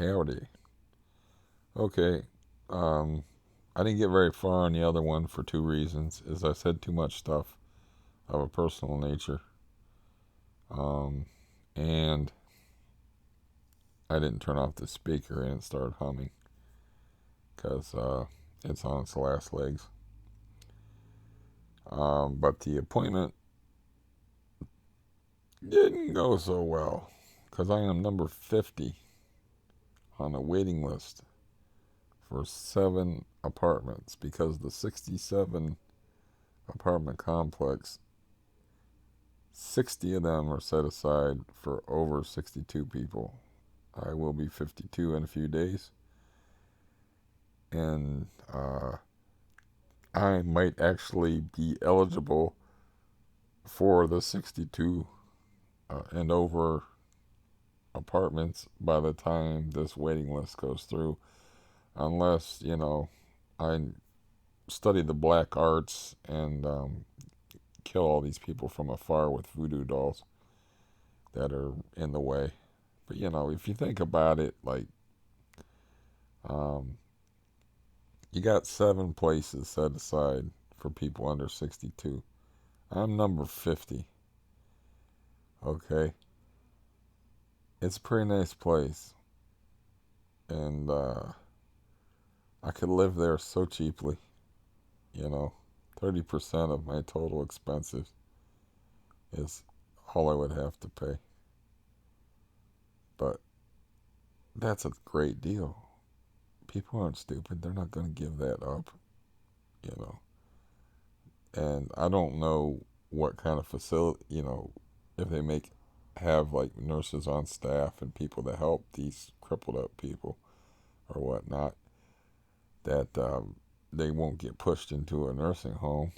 Howdy. Okay, um, I didn't get very far on the other one for two reasons. Is I said too much stuff of a personal nature, um, and I didn't turn off the speaker and it started humming because it's on its last legs. But the appointment didn't go so well because I am number 50 on a waiting list for 7 apartments because the 67 apartment complex, 60 of them are set aside for over 62 people. I will be 52 in a few days, and I might actually be eligible for the 62 and over apartments by the time this waiting list goes through, unless, I study the black arts and kill all these people from afar with voodoo dolls that are in the way. But if you think about it, like, um, you got 7 places set aside for people under 62. I'm number 50. Okay, it's a pretty nice place, and I could live there so cheaply. You know, 30% of my total expenses is all I would have to pay. But that's a great deal. People aren't stupid. They're not going to give that up, you know. And I don't know what kind of facility, if they have like nurses on staff and people to help these crippled up people or whatnot, that they won't get pushed into a nursing home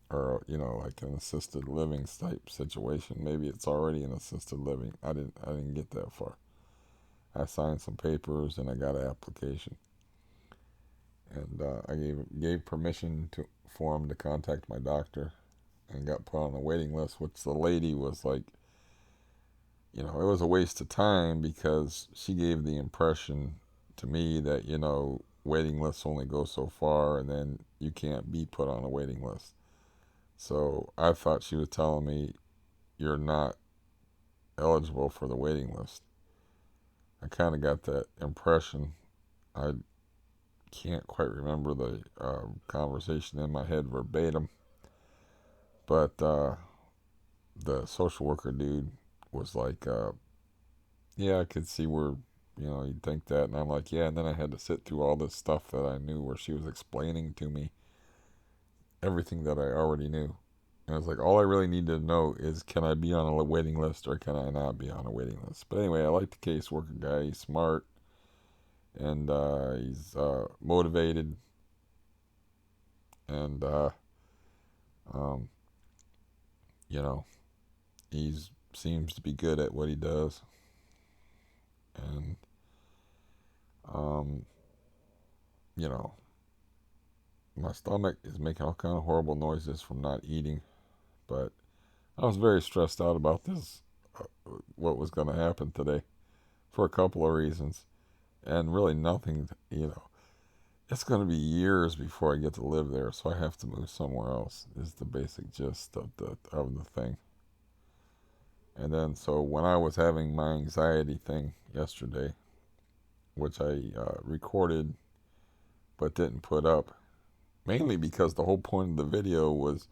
or like an assisted living type situation. Maybe it's already an assisted living. I didn't get that far. I signed some papers and I got an application, and I gave permission for him to contact my doctor, and got put on a waiting list. Which the lady was like, it was a waste of time because she gave the impression to me that waiting lists only go so far, and then you can't be put on a waiting list. So I thought she was telling me you're not eligible for the waiting list. I kind of got that impression. I can't quite remember the conversation in my head verbatim, but the social worker dude was like, yeah, I could see where, you'd think that. And I'm like, yeah. And then I had to sit through all this stuff that I knew where she was explaining to me everything that I already knew. And I was like, all I really need to know is, can I be on a waiting list or can I not be on a waiting list? But anyway, I like the caseworker guy. He's smart, and he's motivated, and um, you know, he seems to be good at what he does. And um, you know, my stomach is making all kind of horrible noises from not eating, but I was very stressed out about this, what was going to happen today, for a couple of reasons, and really nothing. It's going to be years before I get to live there, so I have to move somewhere else. Is the basic gist of the thing. And then, so when I was having my anxiety thing yesterday, which I recorded but didn't put up, mainly because the whole point of the video was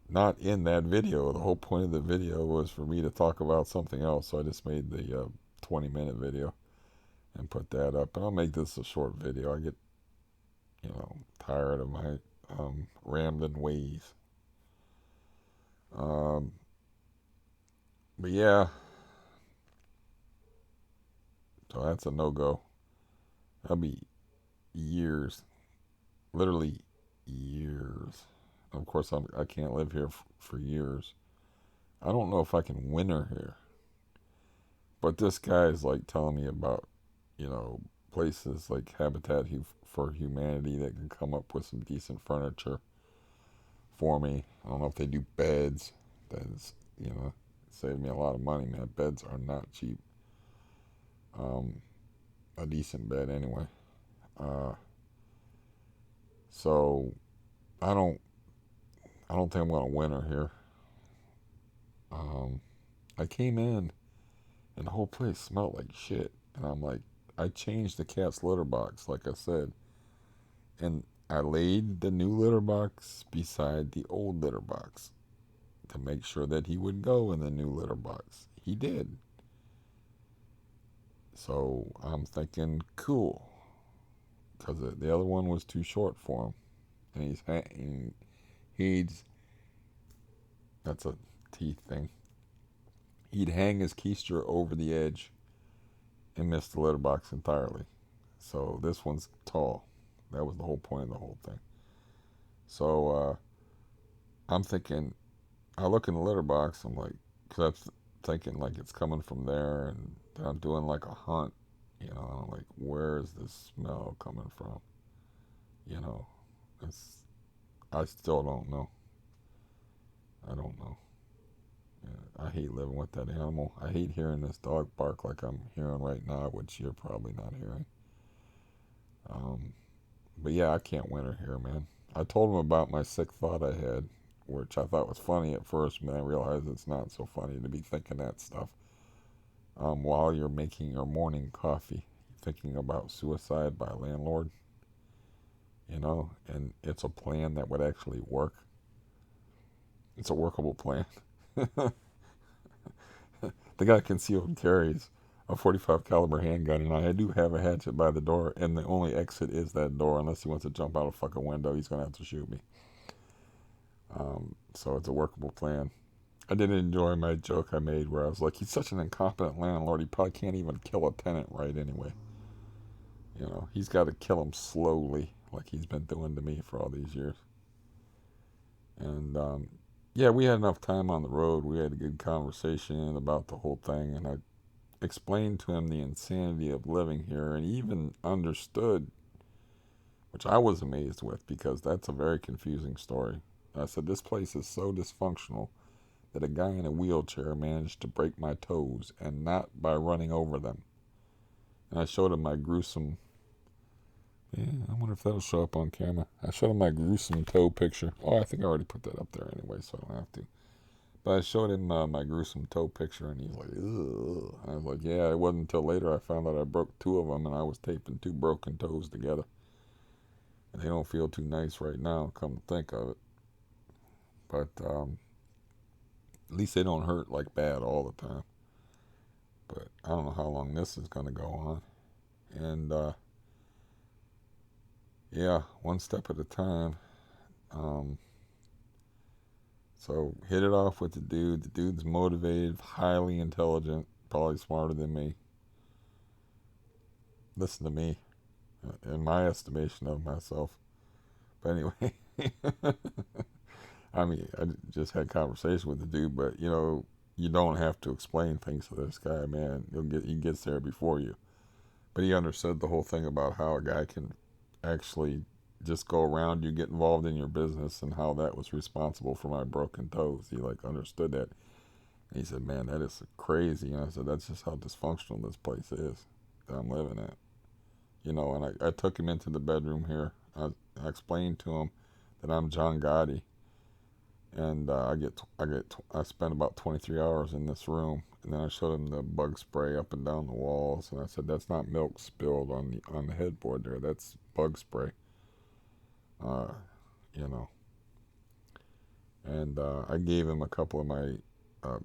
not in that video. The whole point of the video was for me to talk about something else. So I just made the 20-minute video and put that up. And I'll make this a short video. I get, tired of my rambling ways. Um, but yeah, so that's a no go. That'll be years, literally years. Of course, I can't live here for years. I don't know if I can winter here. But this guy is like telling me about, places like Habitat for Humanity that can come up with some decent furniture for me. I don't know if they do beds. That's, saved me a lot of money, man. Beds are not cheap. um, a decent bed anyway. Uh, so I don't I don't think I'm gonna win her here. Um, I came in and the whole place smelled like shit, and I'm like, I changed the cat's litter box, like I said, and I laid the new litter box beside the old litter box to make sure that he would go in the new litter box. He did. So I'm thinking, cool, because the other one was too short for him, and he's that's a teeth thing. He'd hang his keister over the edge and miss the litter box entirely. So this one's tall. That was the whole point of the whole thing. So I'm thinking, I look in the litter box. I'm like, because I'm thinking like it's coming from there, and I'm doing like a hunt. You know, and I'm like, where is this smell coming from? You know, it's I still don't know. I don't know. Yeah, I hate living with that animal. I hate hearing this dog bark like I'm hearing right now, which you're probably not hearing. Um, but yeah, I can't win her here, man. I told him about my sick thought I had, which I thought was funny at first, but then I realized it's not so funny to be thinking that stuff while you're making your morning coffee, thinking about suicide by a landlord, you know, and it's a plan that would actually work. It's a workable plan. The guy concealed carries a 45 caliber handgun, and I do have a hatchet by the door, and the only exit is that door. Unless he wants to jump out a fucking window, he's gonna have to shoot me. So it's a workable plan. I did enjoy my joke I made where I was like, he's such an incompetent landlord, he probably can't even kill a tenant right anyway. You know, he's got to kill him slowly, like he's been doing to me for all these years. And yeah, we had enough time on the road. We had a good conversation about the whole thing, and I explained to him the insanity of living here, and he even understood, which I was amazed with because that's a very confusing story. I said, this place is so dysfunctional that a guy in a wheelchair managed to break my toes, and not by running over them. And I showed him my gruesome. Yeah, I wonder if that'll show up on camera. I showed him my gruesome toe picture. Oh, I think I already put that up there anyway, so I don't have to. But I showed him my gruesome toe picture, and he's like, ugh. I was like, yeah, it wasn't until later I found out I broke two of them, and I was taping two broken toes together. And they don't feel too nice right now, come to think of it. But at least they don't hurt like bad all the time. But I don't know how long this is going to go on. And yeah, one step at a time. Um, so hit it off with the dude. The dude's motivated, highly intelligent, probably smarter than me. Listen to me, in my estimation of myself. But anyway, I mean, I just had conversation with the dude, but you know, you don't have to explain things to this guy, man. He gets there before you. But he understood the whole thing about how a guy can actually just go around you, get involved in your business, and how that was responsible for my broken toes. He like understood that. And he said, "Man, that is crazy." And I said, "That's just how dysfunctional this place is that I'm living at." You know, and I took him into the bedroom here. I explained to him that I'm John Gotti, and I spent about 23 hours in this room, and then I showed him the bug spray up and down the walls, and I said, that's not milk spilled on the headboard there, that's bug spray. uh you know, and I gave him a couple of my uh,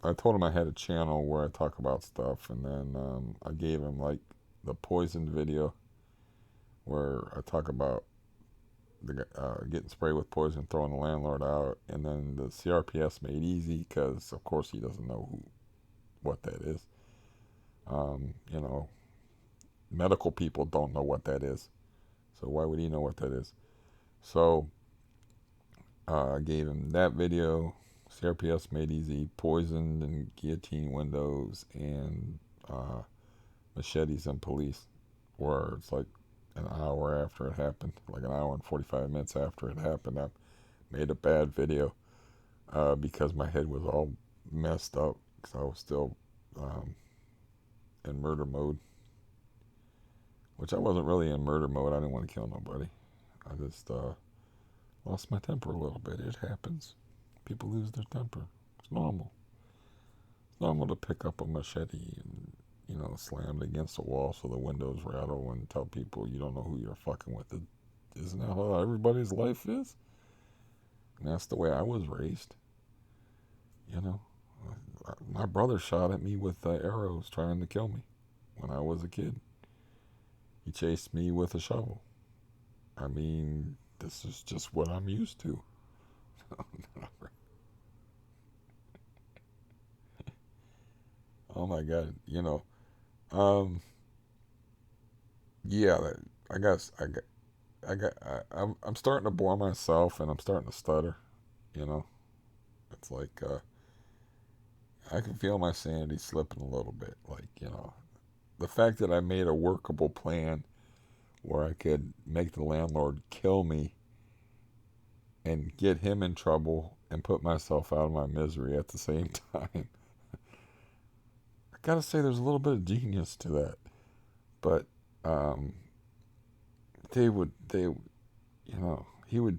I told him I had a channel where I talk about stuff, and then I gave him like the poison video where I talk about the getting sprayed with poison, throwing the landlord out, and then the CRPS made easy because, of course, he doesn't know what that is. You know, medical people don't know what that is, so why would he know what that is? So I gave him that video. CRPS made easy, poisoned and guillotine windows, and machetes and police, where it's like an hour after it happened, like an hour and 45 minutes after it happened. I made a bad video because my head was all messed up because I was still in murder mode, which I wasn't really in murder mode. I didn't want to kill nobody. I just lost my temper a little bit. It happens. People lose their temper. It's normal. It's normal to pick up a machete and, slam it against the wall so the windows rattle and tell people you don't know who you're fucking with. Isn't that how everybody's life is? And that's the way I was raised. You know, my brother shot at me with arrows trying to kill me when I was a kid. He chased me with a shovel. I mean, this is just what I'm used to. Oh my God, um, yeah, I guess I'm starting to bore myself and I'm starting to stutter. You know, it's like I can feel my sanity slipping a little bit. Like, the fact that I made a workable plan where I could make the landlord kill me and get him in trouble and put myself out of my misery at the same time. I gotta say, there's a little bit of genius to that. But um, he would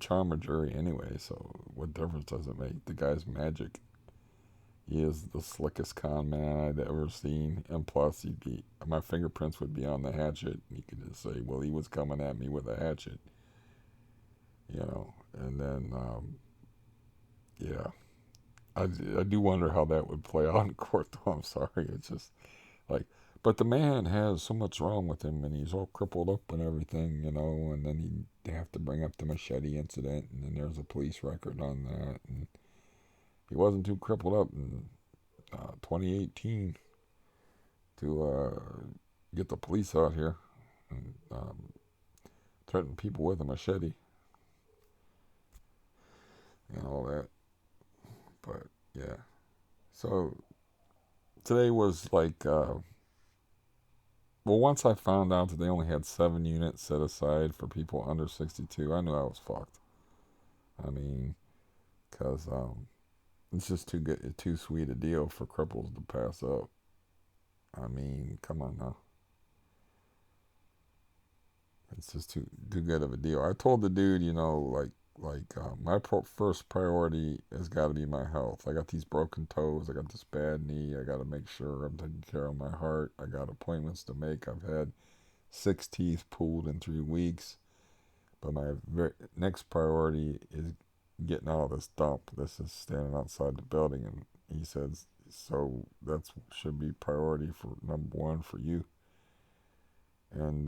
charm a jury anyway. So what difference does it make? The guy's magic. He is the slickest con man I'd ever seen, and plus, my fingerprints would be on the hatchet. You could just say, "Well, he was coming at me with a hatchet," and then yeah, I do wonder how that would play out in court, though. I'm sorry. It's just like, but the man has so much wrong with him, and he's all crippled up and everything, and then he'd have to bring up the machete incident, and then there's a police record on that. And he wasn't too crippled up in 2018 to get the police out here and threaten people with a machete and all that. But yeah, so today was like, well, once I found out that they only had 7 units set aside for people under 62, I knew I was fucked. I mean, because it's just too good, too sweet a deal for cripples to pass up. I mean, come on now. It's just too good of a deal. I told the dude, my first priority has got to be my health. I got these broken toes. I got this bad knee. I got to make sure I'm taking care of my heart. I got appointments to make. I've had 6 teeth pulled in 3 weeks. But my next priority is getting out of this dump. This is standing outside the building, and he says, so that should be priority for number one for you. And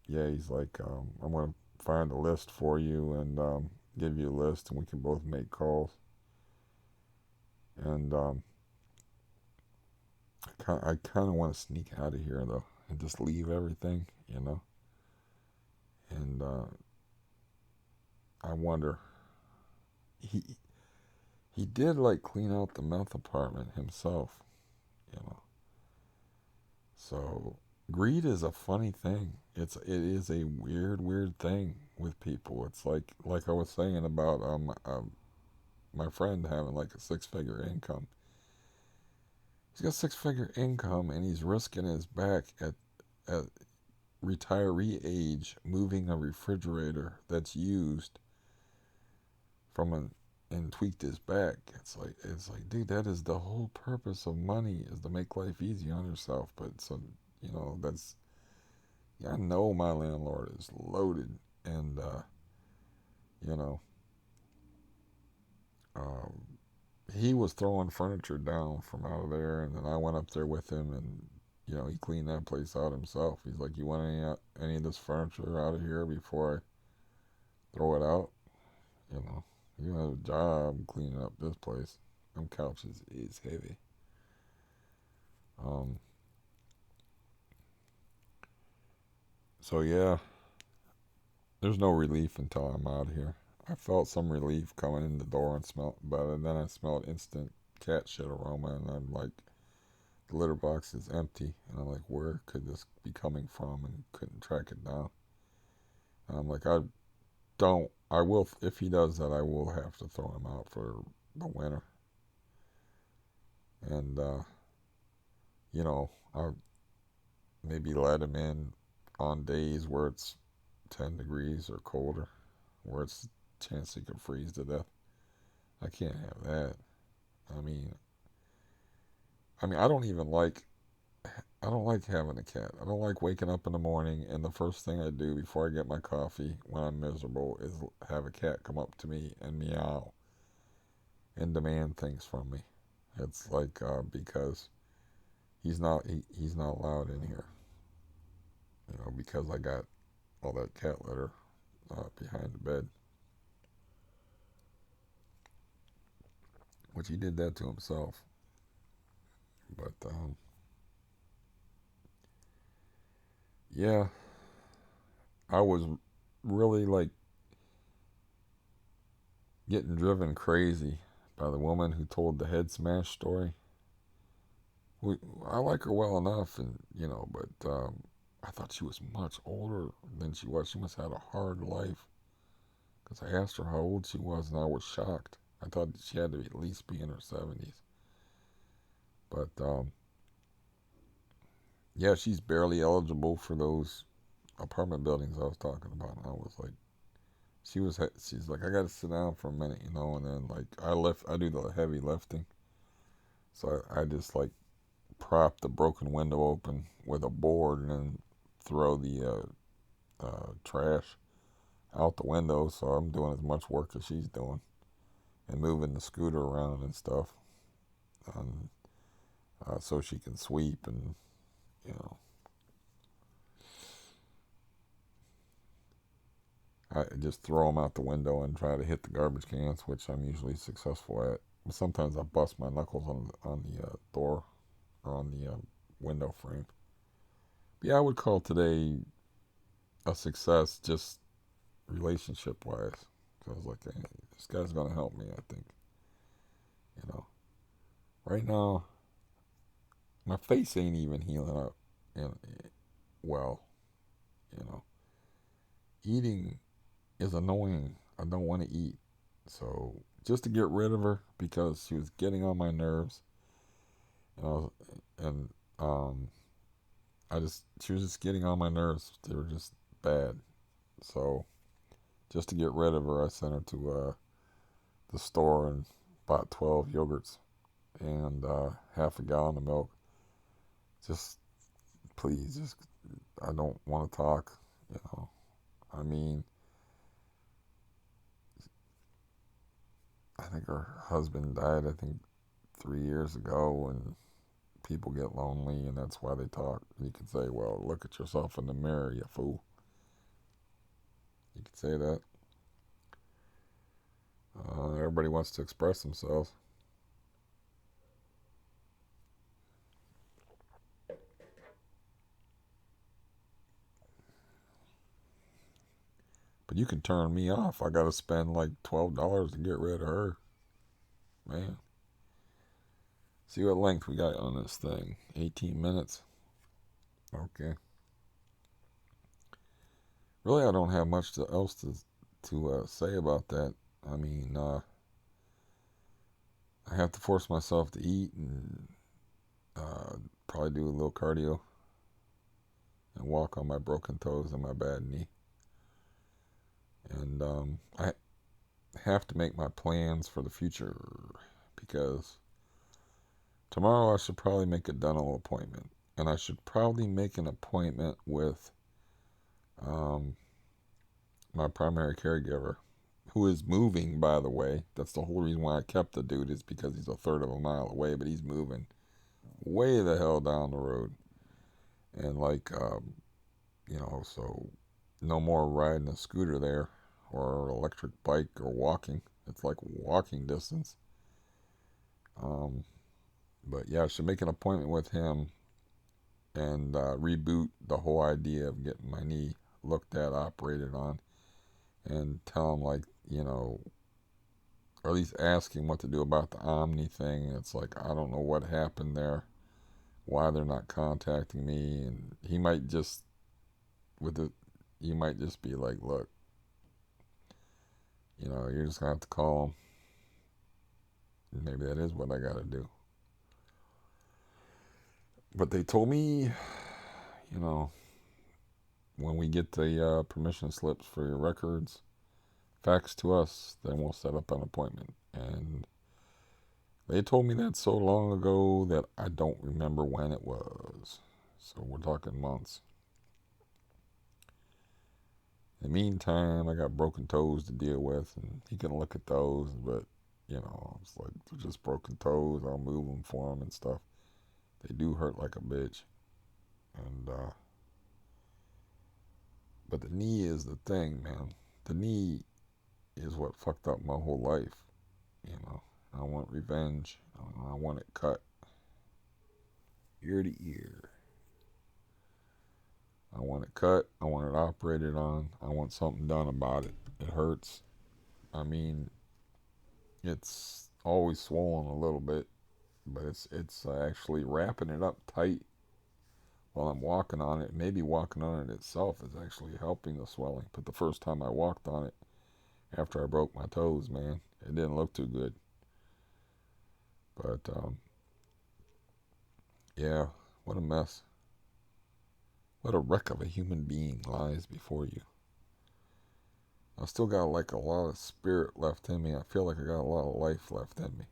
yeah, he's like, I'm gonna find a list for you and give you a list, and we can both make calls. And I kind of want to sneak out of here though and just leave everything. And I wonder, he he did like clean out the meth apartment himself, you know. So greed is a funny thing. It is a weird thing with people. It's like I was saying about my friend having like a 6 figure income. He's got 6 figure income and he's risking his back at retiree age moving a refrigerator that's used from an and tweaked his back. It's like, dude, that is the whole purpose of money is to make life easy on yourself. But so that's, yeah, I know my landlord is loaded, and you know um, he was throwing furniture down from out of there, and then I went up there with him, and he cleaned that place out himself. He's like, "You want any of this furniture out of here before I throw it out?" You know, you have a job cleaning up this place. Them couches is heavy. Um, so yeah, there's no relief until I'm out of here. I felt some relief coming in the door and but then I smelled instant cat shit aroma, and I'm like, the litter box is empty, and I'm like, where could this be coming from? And couldn't track it down. And I'm like, I will, if he does that, I will have to throw him out for the winter. And, I maybe let him in on days where it's 10 degrees or colder, where it's a chance he could freeze to death. I can't have that. I mean, I don't even like. I don't like having a cat. I don't like waking up in the morning and the first thing I do before I get my coffee when I'm miserable is have a cat come up to me and meow and demand things from me. It's like because he's not allowed in here, because I got all that cat litter behind the bed, which he did that to himself. But yeah, I was really like getting driven crazy by the woman who told the head smash story. We, I like her well enough, and but I thought she was much older than she was. She must have had a hard life because I asked her how old she was, and I was shocked. I thought she had to at least be in her 70s. But yeah, she's barely eligible for those apartment buildings I was talking about. And I was like, she's like, I got to sit down for a minute, and then like I do the heavy lifting, so I just like prop the broken window open with a board and then throw the trash out the window. So I'm doing as much work as she's doing and moving the scooter around and stuff, um, so she can sweep and you know I just throw them out the window and try to hit the garbage cans, which I'm usually successful at. But sometimes I bust my knuckles on the door or on the window frame. But yeah, I would call today a success, just relationship wise. So I was like, hey, this guy's gonna help me. I think you know. Right now, my face ain't even healing up, and well, you know, eating is annoying. I don't want to eat, so just to get rid of her because she was getting on my nerves, and and um, she was just getting on my nerves. They were just bad. So just to get rid of her, I sent her to the store and bought 12 yogurts and half a gallon of milk. Just please, just I don't want to talk. You know, I mean, I think her husband died. I think 3 years ago, and people get lonely, and that's why they talk. You could say, "Well, look at yourself in the mirror, you fool." You could say that. Everybody wants to express themselves, but you can turn me off. I got to spend like $12 to get rid of her, man. See what length we got on this thing. 18 minutes. Okay. Really, I don't have much else to say about that. I mean, I have to force myself to eat and uh, probably do a little cardio and walk on my broken toes and my bad knee. And I have to make my plans for the future because tomorrow I should probably make a dental appointment. And I should probably make an appointment with um, my primary caregiver, who is moving, by the way. That's the whole reason why I kept the dude, is because he's a third of a mile away, but he's moving way the hell down the road. And like, so no more riding a scooter there or electric bike or walking. It's like walking distance. Um, but yeah, I should make an appointment with him and reboot the whole idea of getting my knee looked at, operated on, and tell him, like, or at least ask him what to do about the Omni thing. It's like, I don't know what happened there, why they're not contacting me, and he might just with it, you might just be like, look, you're just gonna have to call him. Maybe that is what I gotta do. But they told me you know, when we get the permission slips for your records, fax to us, then we'll set up an appointment. And they told me that so long ago that I don't remember when it was. So we're talking months. In the meantime, I got broken toes to deal with, and he can look at those, but, it's like they're just broken toes. I'll move them for him and stuff. They do hurt like a bitch. And, but the knee is the thing, man. The knee is what fucked up my whole life, you know. I want revenge. I want it cut ear to ear. I want it cut. I want it operated on. I want something done about it. It hurts. I mean, it's always swollen a little bit, but it's actually wrapping it up tight while I'm walking on it. Maybe walking on it itself is actually helping the swelling. But the first time I walked on it after I broke my toes, man, it didn't look too good. But yeah, what a mess. What a wreck of a human being lies before you. I still got like a lot of spirit left in me. I feel like I got a lot of life left in me.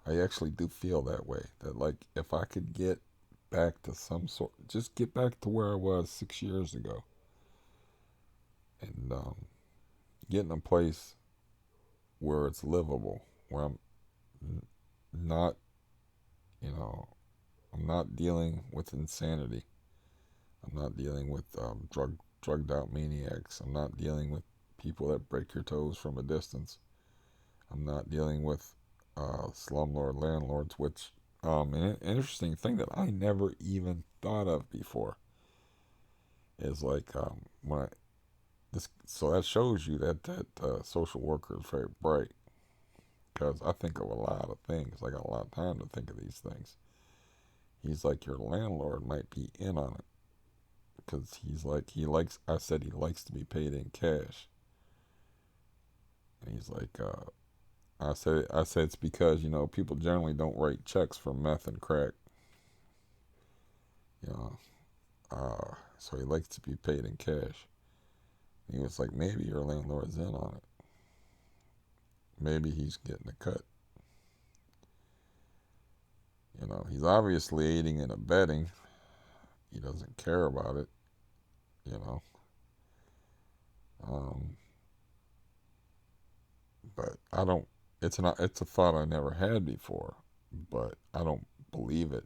I actually do feel that way. That like if I could get back to some sort, just get back to where I was 6 years ago, and get in a place where it's livable, where I'm not, you know, I'm not dealing with insanity. I'm not dealing with drugged out maniacs. I'm not dealing with people that break your toes from a distance. I'm not dealing with slumlord landlords, which an interesting thing that I never even thought of before is like when I this so that shows you that social worker is very bright, because I think of a lot of things. I got a lot of time to think of these things. He's like, your landlord might be in on it, because he's like, he likes. I said he likes to be paid in cash, and he's like, I said it's because people generally don't write checks for meth and crack, you know. So he likes to be paid in cash. And he was like, maybe your landlord's in on it. Maybe he's getting a cut. He's obviously aiding and abetting. He doesn't care about it, you know. Um, but I don't. It's not. It's a thought I never had before, but I don't believe it.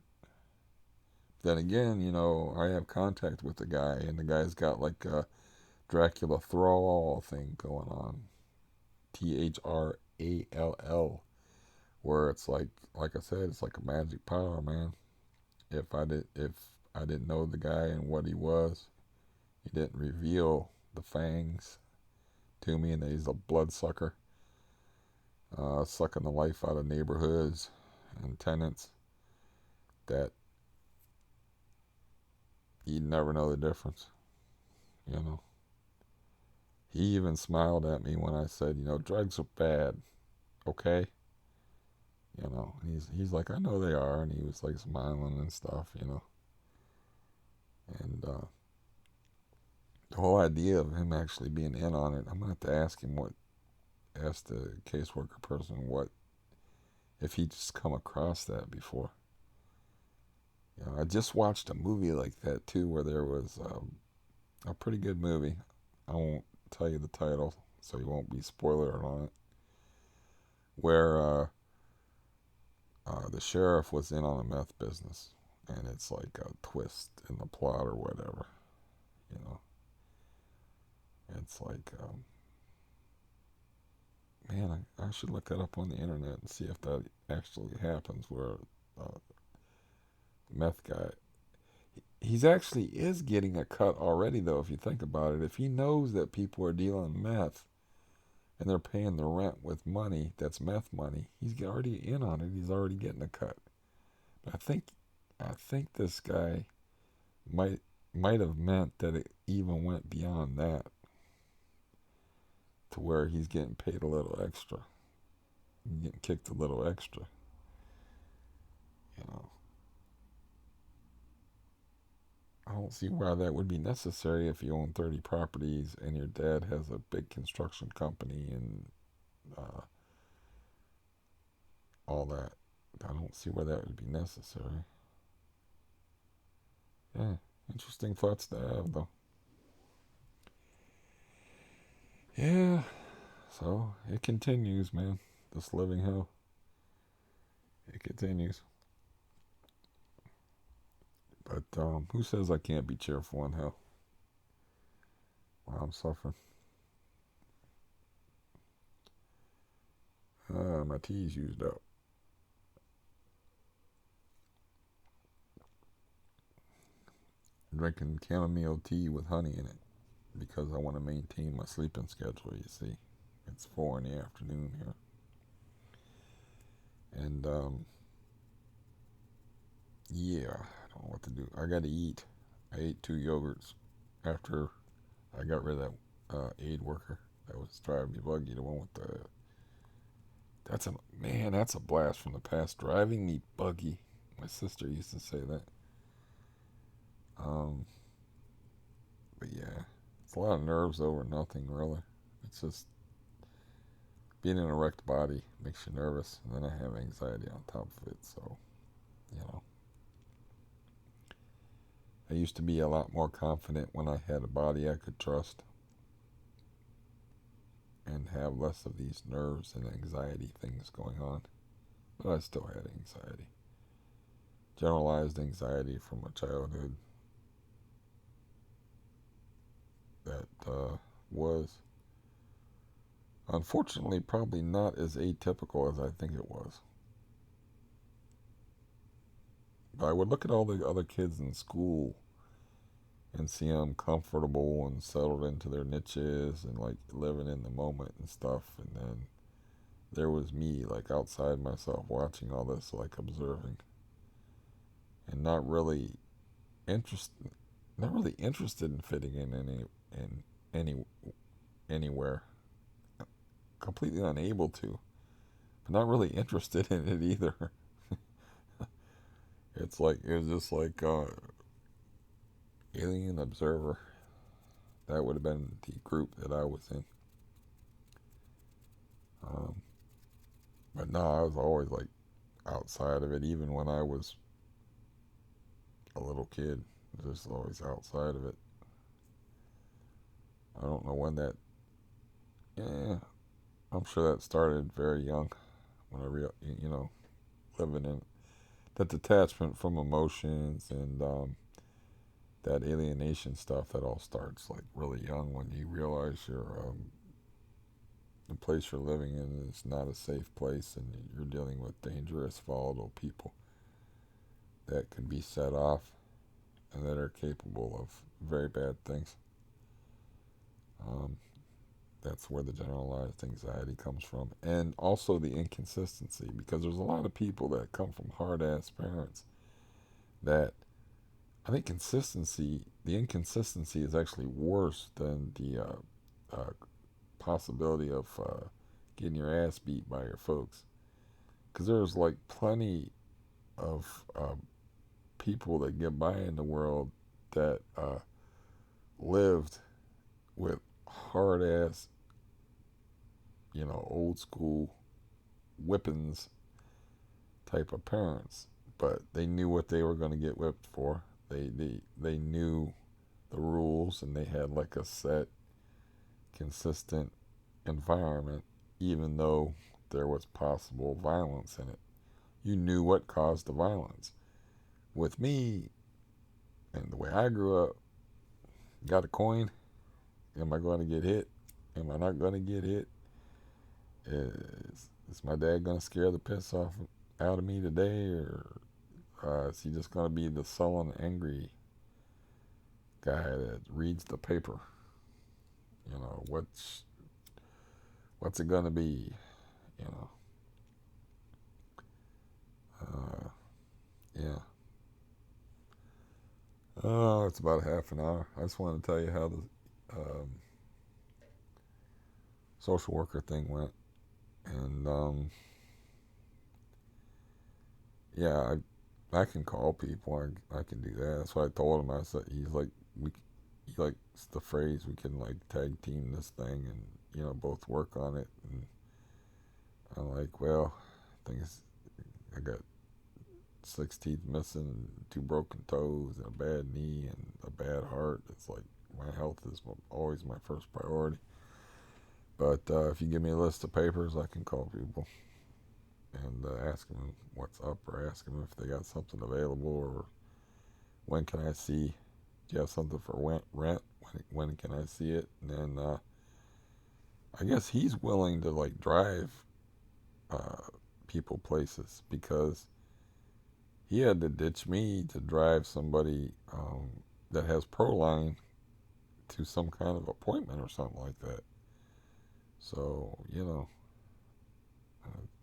Then again, I have contact with the guy, and the guy's got like a Dracula thrall thing going on. THRALL, where it's like I said, it's like a magic power, man. If I didn't know the guy and what he was, he didn't reveal the fangs to me, and that he's a bloodsucker, sucking the life out of neighborhoods and tenants, that you'd never know the difference. You know, he even smiled at me when I said, drugs are bad, okay? He's like, I know they are, and he was like smiling and stuff. And the whole idea of him actually being in on it, I'm gonna have to ask the caseworker person what if he just come across that before. I just watched a movie like that too, where there was a pretty good movie. I won't tell you the title, so you won't be spoiler on it. Where the sheriff was in on a meth business, and it's like a twist in the plot or whatever. You know, it's like, man, I should look that up on the internet and see if that actually happens. Where uh, meth guy, he's actually is getting a cut already, though. If you think about it, if he knows that people are dealing meth and they're paying the rent with money that's meth money, he's already in on it. He's already getting a cut. But I think this guy might might have meant that it even went beyond that, to where he's getting paid a little extra, he's getting kicked a little extra. You know, don't see why that would be necessary if you own 30 properties and your dad has a big construction company and uh, all that. I don't see why that would be necessary. Yeah, interesting thoughts to have, though. Yeah, so it continues, man. This living hell, it continues. But who says I can't be cheerful in hell while I'm suffering? My tea's used up. Drinking chamomile tea with honey in it because I want to maintain my sleeping schedule, you see. It's 4 in the afternoon here. And, yeah, I don't know what to do. I got to eat. I ate 2 yogurts after I got rid of that aid worker that was driving me buggy, the one with the. That's a man. That's a blast from the past. Driving me buggy. My sister used to say that. Um, but yeah, it's a lot of nerves over nothing really. It's just being in a wrecked body makes you nervous, and then I have anxiety on top of it. So you know, I used to be a lot more confident when I had a body I could trust and have less of these nerves and anxiety things going on. But I still had anxiety, generalized anxiety from my childhood that was unfortunately probably not as atypical as I think it was. But I would look at all the other kids in school and see them comfortable and settled into their niches and like living in the moment and stuff. And then there was me, like outside myself, watching all this, like observing, and interested, not really interested in fitting in any anywhere. Completely unable to, but not really interested in it either. It was just like alien observer. That would have been the group that I was in. Um, but no, I was always like outside of it, even when I was a little kid. Just always outside of it. I don't know when that. Yeah, I'm sure that started very young when living in that detachment from emotions and that alienation stuff. That all starts like really young when you realize the place you're living in is not a safe place and you're dealing with dangerous, volatile people that can be set off and that are capable of very bad things. Um, that's where the generalized anxiety comes from. And also the inconsistency, because there's a lot of people that come from hard ass parents that I think the inconsistency is actually worse than the possibility of getting your ass beat by your folks. Because there's like plenty of people that get by in the world that lived with hard ass, old school whippings type of parents, but they knew what they were going to get whipped for. They knew the rules and they had like a set, consistent environment, even though there was possible violence in it. You knew what caused the violence. With me and the way I grew up, got a coin. Am I going to get hit? Am I not going to get hit? Is my dad going to scare the piss off out of me today, or is he just going to be the sullen, angry guy that reads the paper? You know, what's it going to be? You know, uh, yeah. Oh, it's about half an hour. I just wanted to tell you how the social worker thing went, and yeah, I can call people. I can do that. That's what I told him. I said we he likes the phrase we can like tag team this thing and both work on it. And I'm like, well, things I got 6 teeth missing, 2 broken toes, and a bad knee and a bad heart. It's like my health is always my first priority. But if you give me a list of papers, I can call people and ask them what's up, or ask them if they got something available, or when can I see? Do you have something for rent? When can I see it? And then I guess he's willing to like drive uh, people places because he had to ditch me to drive somebody that has Proline to some kind of appointment or something like that. So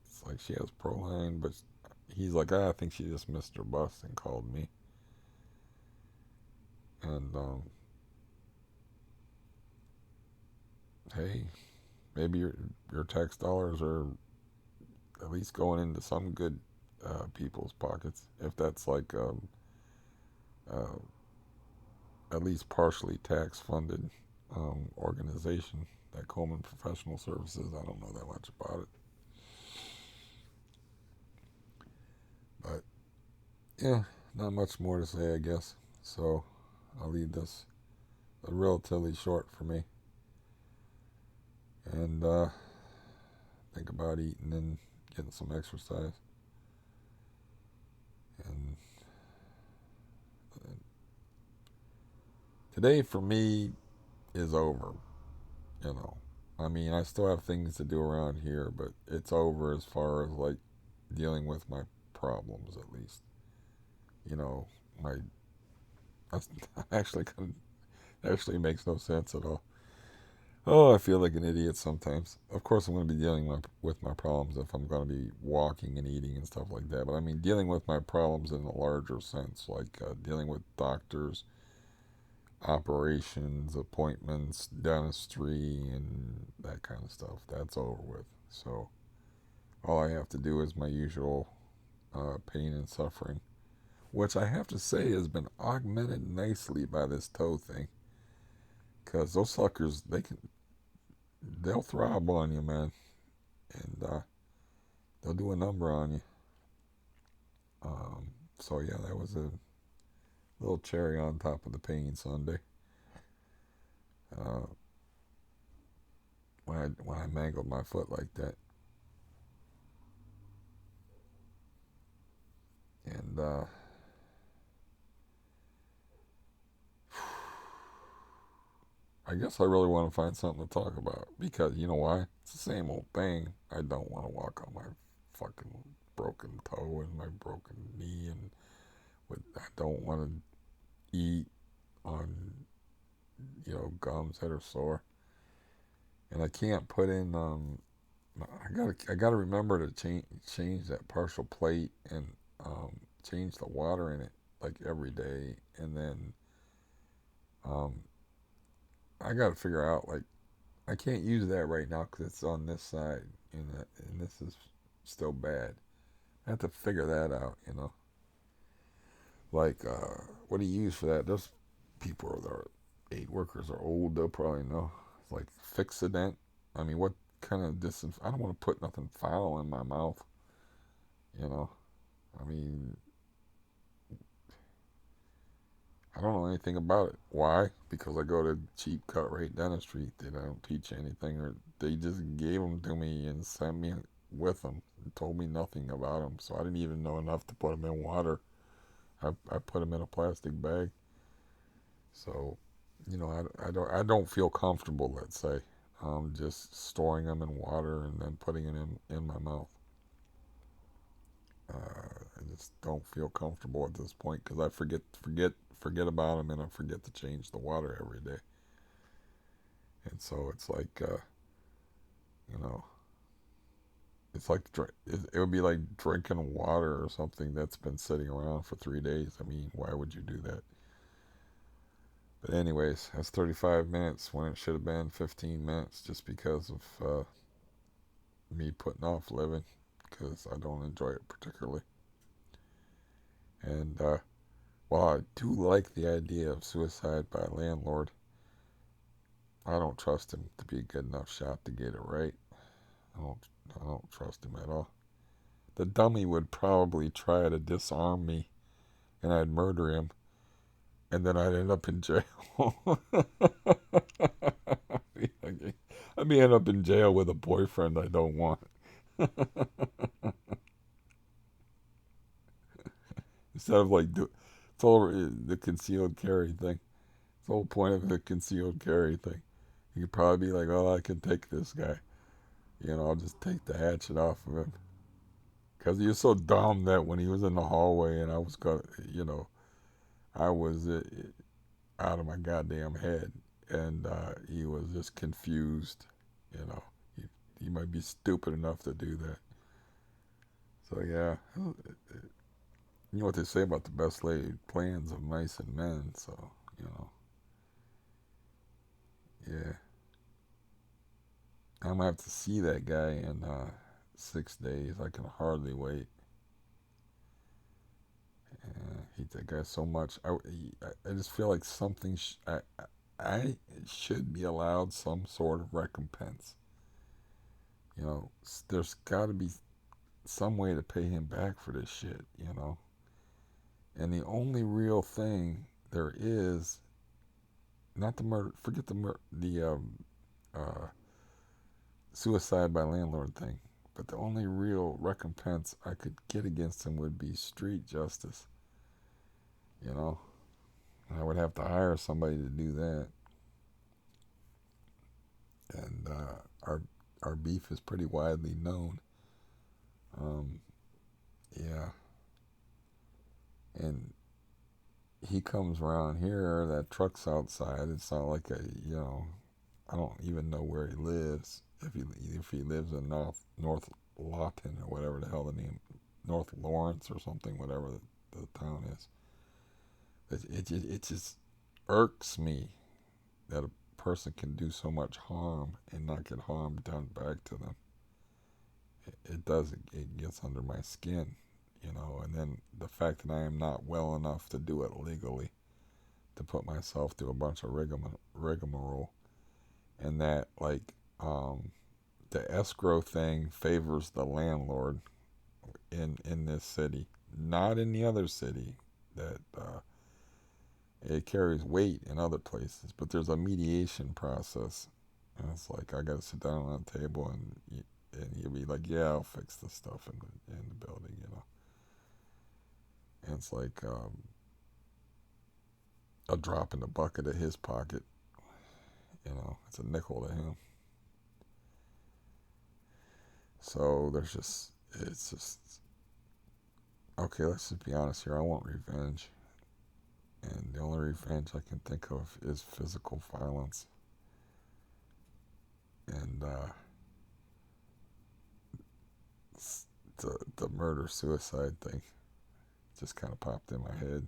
it's like she has Proline, but he's like, I think she just missed her bus and called me. And hey, maybe your tax dollars are at least going into some good people's pockets, if that's like uh, at least partially tax funded organization. That Coleman Professional Services, I don't know that much about it, but yeah, not much more to say, I guess. So I'll leave this relatively short for me, and think about eating and getting some exercise. And today for me is over. You know, I mean, I still have things to do around here, but it's over as far as like dealing with my problems, at least. You know, my that's actually kind of actually makes no sense at all. Oh, I feel like an idiot sometimes. Of course, I'm going to be dealing with my problems if I'm going to be walking and eating and stuff like that. But I mean, dealing with my problems in a larger sense, like dealing with doctors, operations, appointments, dentistry, and that kind of stuff. That's over with. So all I have to do is my usual pain and suffering, which I have to say has been augmented nicely by this toe thing. Because those suckers, they'll throb on you, man, and they'll do a number on you. So yeah, that was a little cherry on top of the pain Sunday. Uh, when I mangled my foot like that, and I guess I really want to find something to talk about because you know why? It's the same old thing. I don't want to walk on my fucking broken toe and my broken knee, and I don't want to eat on gums that are sore, and I can't put in. I gotta remember to change that partial plate and change the water in it like every day, and then um, I gotta figure out like I can't use that right now because it's on this side, and this is still bad. I have to figure that out, Like, what do you use for that? Those people that are aid workers are old. They'll probably know. It's like Fixodent. I mean, what kind of I don't want to put nothing foul in my mouth, you know. I mean, I don't know anything about it. Why? Because I go to cheap cut rate dentistry. They don't teach anything, or they just gave them to me and sent me with them and told me nothing about them. So I didn't even know enough to put them in water. I put them in a plastic bag. So, I don't feel comfortable. Let's say, just storing them in water and then putting it in my mouth. I just don't feel comfortable at this point because I forget about them, and I forget to change the water every day. And so it's like, you know, it's like it would be like drinking water or something that's been sitting around for 3 days. I mean, why would you do that? But anyways, that's 35 minutes when it should have been 15 minutes, just because of me putting off living because I don't enjoy it particularly. And while I do like the idea of suicide by a landlord, I don't trust him to be a good enough shot to get it right. I don't, I don't trust him at all. The dummy would probably try to disarm me, and I'd murder him, and then I'd end up in jail. I may end up in jail with a boyfriend I don't want. Instead of like, it's all the concealed carry thing. It's the whole point of the concealed carry thing. You could probably be like, oh, I can take this guy. I'll just take the hatchet off of him. Because he was so dumb that when he was in the hallway and I was going, I was out of my goddamn head. And he was just confused. You know, he, he might be stupid enough to do that. So, yeah. You know what they say about the best laid plans of mice and men. So, you know, yeah. I'm going to have to see that guy in 6 days. I can hardly wait. Hate that guy so much. I just feel like something. I should be allowed some sort of recompense. There's got to be some way to pay him back for this shit. And the only real thing there is, not the murder. Forget the suicide by landlord thing. But the only real recompense I could get against him would be street justice. You know, I would have to hire somebody to do that. And our beef is pretty widely known. Um, yeah, and he comes around here. That truck's outside. It's not like I don't even know where he lives. If he lives in North Lawton or whatever the hell the name, North Lawrence or something, whatever the town is. It just irks me that a person can do so much harm and not get harm done back to them. It does. It gets under my skin, and then the fact that I am not well enough to do it legally, to put myself through a bunch of rigmarole, and that the escrow thing favors the landlord in this city, not in the other city. That it carries weight in other places, but there's a mediation process, and it's like I got to sit down on a table and he'll be like, "Yeah, I'll fix the stuff in the building." And it's like a drop in the bucket of his pocket. It's a nickel to him. So it's just okay. Let's just be honest here. I want revenge, and the only revenge I can think of is physical violence. And the murder suicide thing just kind of popped in my head,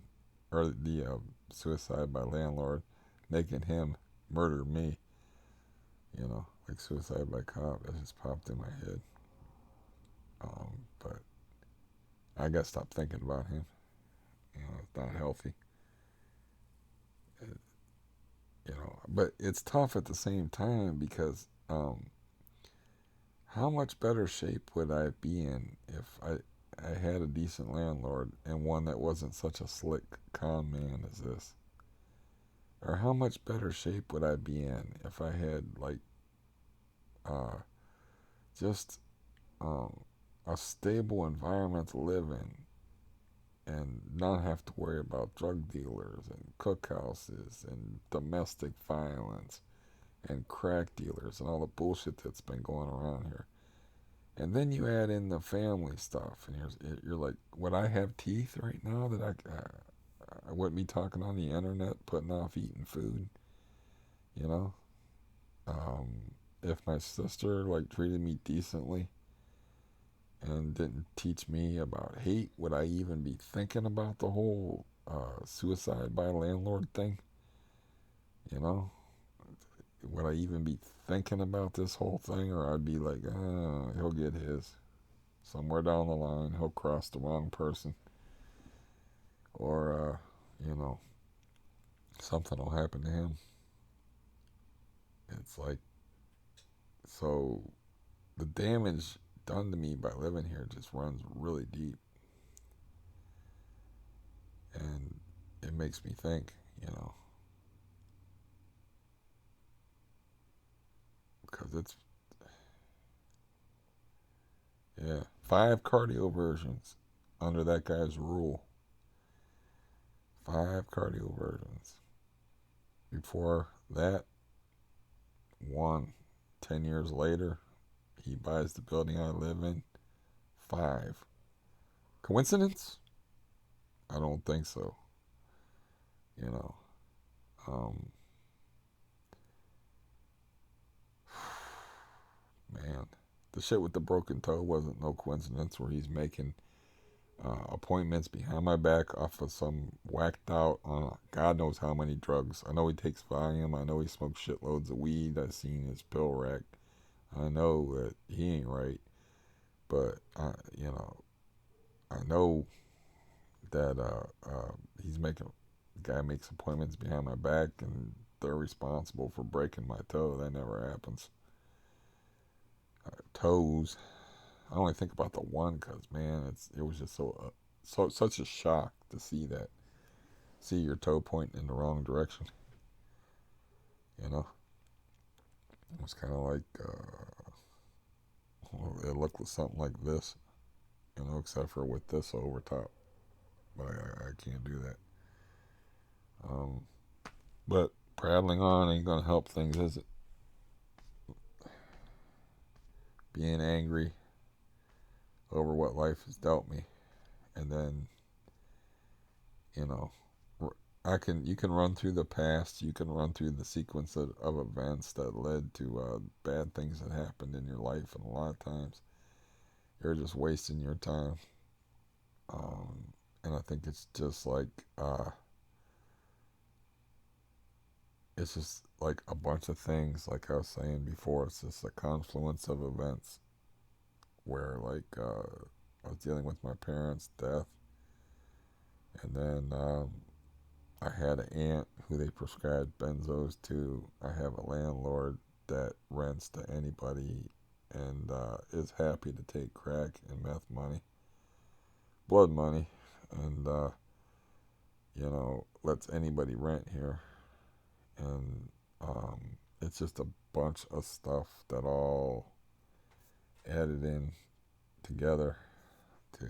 or the suicide by landlord, making him murder me. Like suicide by cop. That just popped in my head. But I gotta stop thinking about him. It's not healthy. It, but it's tough at the same time because how much better shape would I be in if I had a decent landlord and one that wasn't such a slick con man as this? Or how much better shape would I be in if I had uh, just a stable environment to live in and not have to worry about drug dealers and cookhouses and domestic violence and crack dealers and all the bullshit that's been going around here. And then you add in the family stuff, and you're like, would I have teeth right now that I wouldn't be talking on the internet, putting off eating food, you know? If my sister treated me decently and didn't teach me about hate, would I even be thinking about the whole suicide by landlord thing? You know, would I even be thinking about this whole thing, or I'd be like, he'll get his somewhere down the line. He'll cross the wrong person. or something will happen to him. It's like, so the damage done to me by living here just runs really deep, and it makes me think, because it's, yeah, 5 cardioversions under that guy's rule. 5 cardioversions. Before that, one. 10 years later, he buys the building I live in. 5. Coincidence? I don't think so. You know, um, man, the shit with the broken toe wasn't no coincidence. Where he's making appointments behind my back off of some whacked out on God knows how many drugs. I know he takes Valium. I know he smokes shitloads of weed. I've seen his pill rack. I know that he ain't right, but I know that he's making, the guy makes appointments behind my back, and they're responsible for breaking my toe. That never happens. Toes. I only think about the one because, man, it was just such a shock to see your toe pointing in the wrong direction. You know, it was kind of like it looked something like this. Except for with this over top, but I can't do that. Um, but prattling on ain't gonna help things, is it? Being angry over what life has dealt me, and then you know you can run through the past, you can run through the sequence of events that led to bad things that happened in your life, and a lot of times you're just wasting your time. And I think it's just like it's just like a bunch of things, like I was saying before. It's just a confluence of events where, like, I was dealing with my parents' death, and then I had an aunt who they prescribed benzos to. I have a landlord that rents to anybody, and is happy to take crack and meth money, blood money, and lets anybody rent here. And it's just a bunch of stuff that all added in together to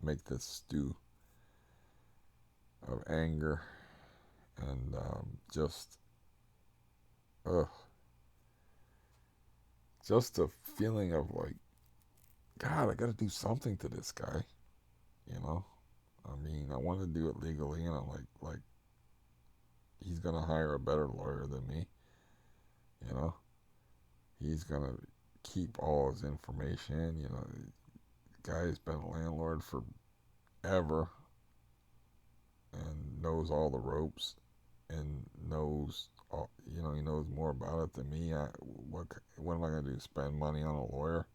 make this stew of anger, and ugh, just a feeling of like, God, I got to do something to this guy. You know, I mean, I want to do it legally, and I'm like he's gonna hire a better lawyer than me. You know, he's gonna keep all his information. The guy's been a landlord forever and knows all the ropes, and knows all, he knows more about it than me. What am I gonna do? Spend money on a lawyer?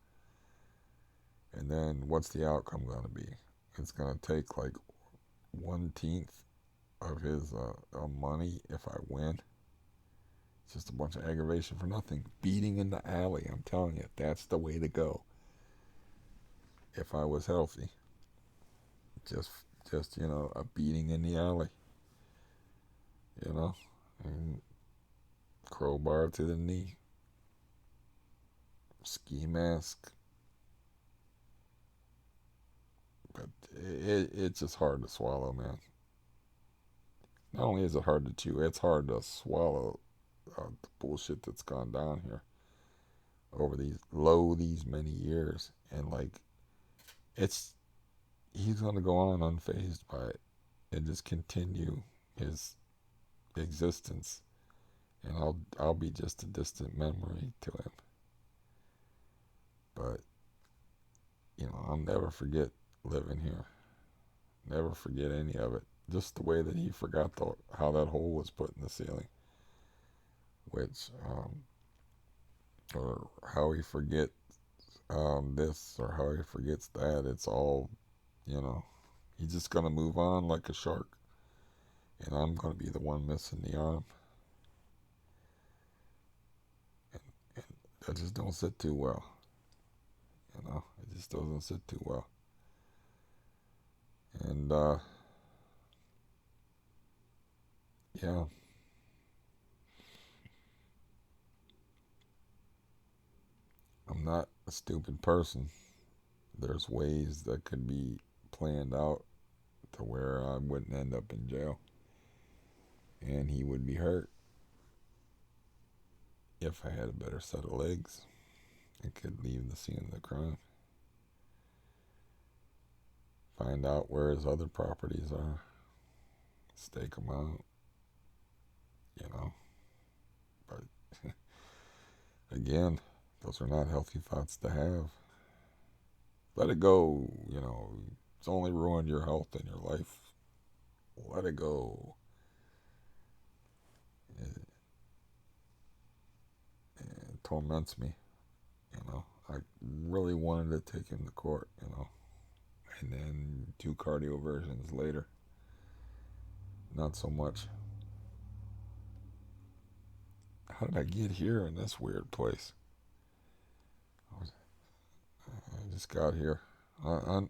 And then what's the outcome gonna be? It's gonna take like 1/10 of his money if I win. It's just a bunch of aggravation for nothing. Beating in the alley. I'm telling you, that's the way to go. If I was healthy, just a beating in the alley. You know, and crowbar to the knee, ski mask. But it's just hard to swallow, man. Not only is it hard to chew, it's hard to swallow the bullshit that's gone down here over these many years. And like, it's he's gonna go on unfazed by it and just continue his existence, and I'll be just a distant memory to him. But I'll never forget living here. Never forget any of it. Just the way that he forgot how that hole was put in the ceiling, which or how he forget this, or how he forgets that. It's all, you know, He's just gonna move on like a shark, and I'm gonna be the one missing the arm. And, and that just don't sit too well. It just doesn't sit too well. And yeah, I'm not a stupid person. There's ways that could be planned out to where I wouldn't end up in jail, and he would be hurt if I had a better set of legs and could leave the scene of the crime, find out where his other properties are, stake them out, you know. But again, those are not healthy thoughts to have. Let it go, It's only ruined your health and your life. Let it go. It, it torments me. I really wanted to take him to court. And then 2 cardioversions later, not so much. How did I get here in this weird place? I just got here. I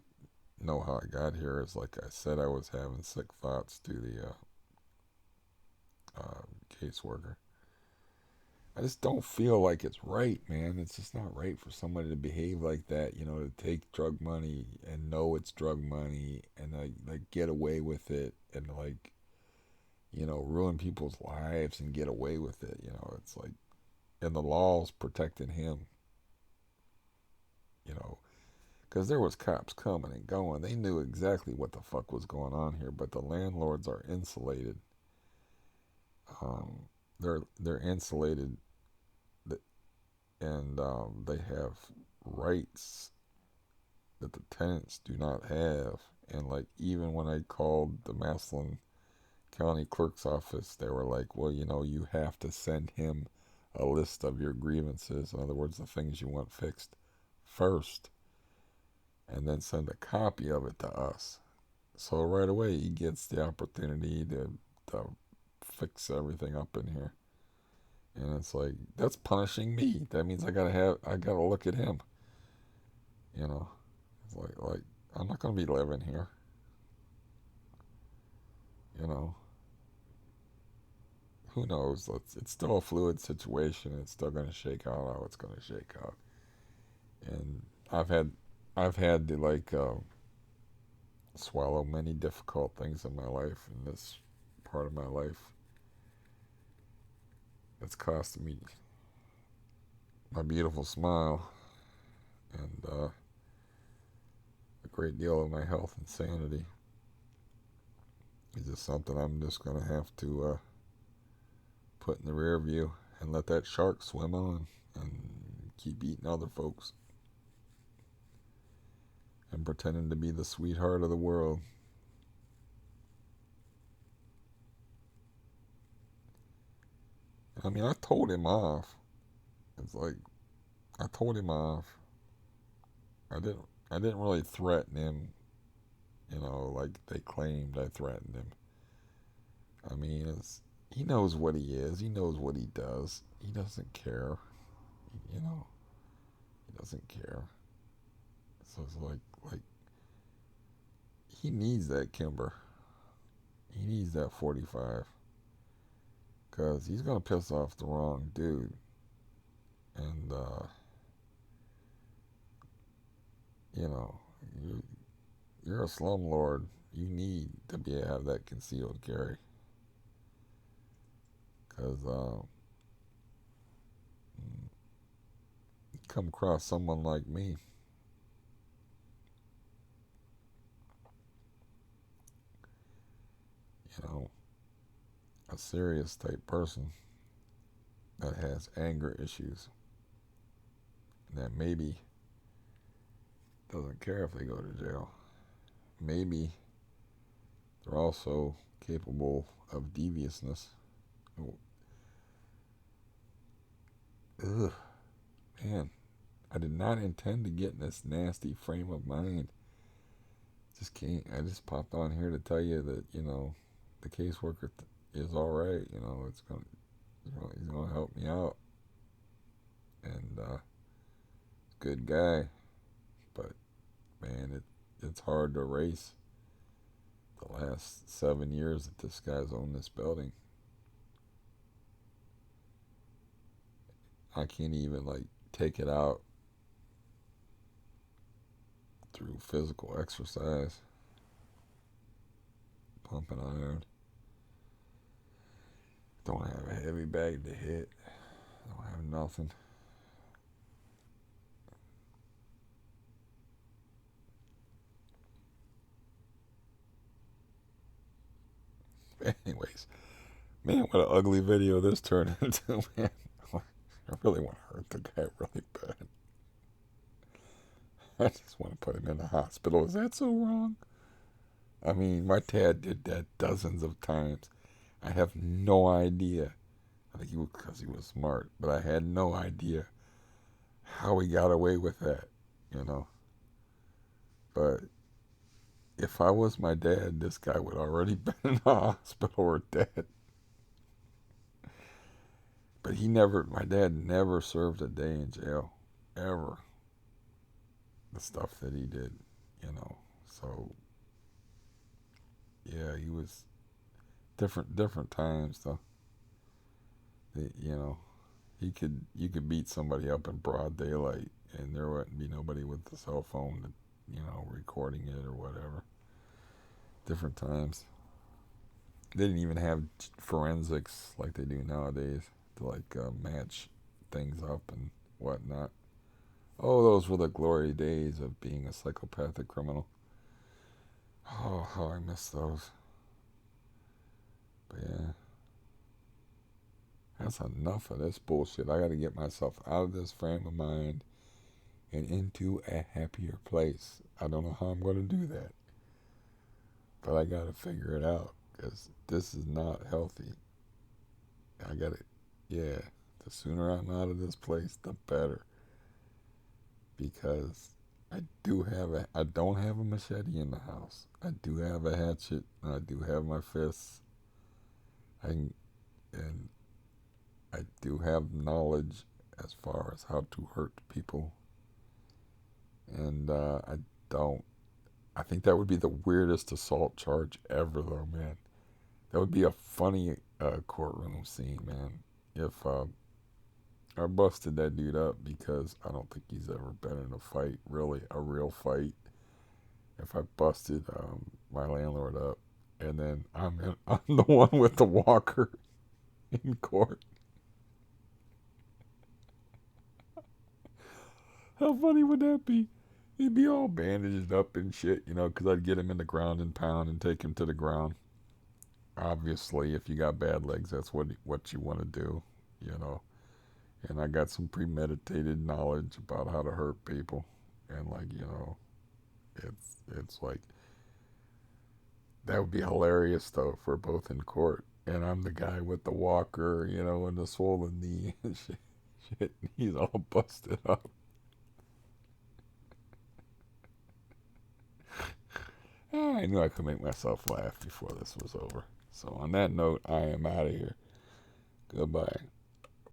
know how I got here. It's like I said, I was having sick thoughts to the caseworker. I just don't feel like it's right, man. It's just not right for somebody to behave like that, to take drug money and know it's drug money and like get away with it and ruin people's lives and get away with it. It's like, and the law's protecting him, you know, because there was cops coming and going. They knew exactly what the fuck was going on here, but the landlords are insulated. Um, they're insulated, and they have rights that the tenants do not have. And like even when I called the Massillon County Clerk's office, they were like, "Well, you have to send him a list of your grievances. In other words, the things you want fixed first, and then send a copy of it to us." So right away, he gets the opportunity to fix everything up in here. And it's like, that's punishing me. That means I gotta look at him. You know, it's like I'm not gonna be living here. You know, who knows? It's still a fluid situation. It's still gonna shake out how it's gonna shake out. And I've had to swallow many difficult things in my life. In this part of my life, it's cost me my beautiful smile and a great deal of my health and sanity. It's just something I'm just gonna have to put in the rear view and let that shark swim on and keep eating other folks and pretending to be the sweetheart of the world. I mean, I told him off. It's like I told him off. I didn't really threaten him, like they claimed I threatened him. I mean, he knows what he is. He knows what he does. He doesn't care. You know, he doesn't care. So it's like he needs that Kimber. He needs that 45 because he's gonna piss off the wrong dude. And you know, you, you're a slumlord. You need to have that concealed carry because you come across someone like me, you know, a serious type person that has anger issues that maybe doesn't care if they go to jail. Maybe they're also capable of deviousness. Ugh, man, I did not intend to get in this nasty frame of mind. just can't. I just popped on here to tell you that the caseworker is all right. It's gonna, he's gonna help me out, and good guy. But man, it's hard to erase the last 7 years that this guy's owned this building. I can't even like take it out through physical exercise, pumping iron. Don't have a heavy bag to hit. Don't have nothing. Anyways, man, what an ugly video this turned into, man. I really want to hurt the guy really bad. I just want to put him in the hospital. Is that so wrong? I mean, my dad did that dozens of times. I have no idea. I think because he was smart, but I had no idea how he got away with that, you know. But if I was my dad, this guy would already been in the hospital or dead. But my dad never served a day in jail, ever. The stuff that he did, you know. So, yeah, he was different times though. You know, you could beat somebody up in broad daylight, and there wouldn't be nobody with the cell phone, recording it or whatever. Different times. They didn't even have forensics like they do nowadays to match things up and whatnot. Oh, those were the glory days of being a psychopathic criminal. Oh, how I miss those. But yeah, that's enough of this bullshit. I gotta get myself out of this frame of mind and into a happier place. I don't know how I'm gonna do that, but I gotta figure it out because this is not healthy. I gotta, yeah, the sooner I'm out of this place, the better. Because I don't have a machete in the house. I do have a hatchet, and I do have my fists. I can, and I do have knowledge as far as how to hurt people. And I don't. I think that would be the weirdest assault charge ever, though, man. That would be a funny courtroom scene, man. If I busted that dude up because I don't think he's ever been in a fight, really, a real fight. If I busted my landlord up, and then I'm the one with the walker in court. How funny would that be? He'd be all bandaged up and shit, because I'd get him in the ground and pound and take him to the ground. Obviously, if you got bad legs, that's what you want to do, you know. And I got some premeditated knowledge about how to hurt people, and it's like that would be hilarious though if we're both in court and I'm the guy with the walker, and the swollen knee and shit. He's all busted up. I knew I could make myself laugh before this was over. So on that note, I am out of here. Goodbye.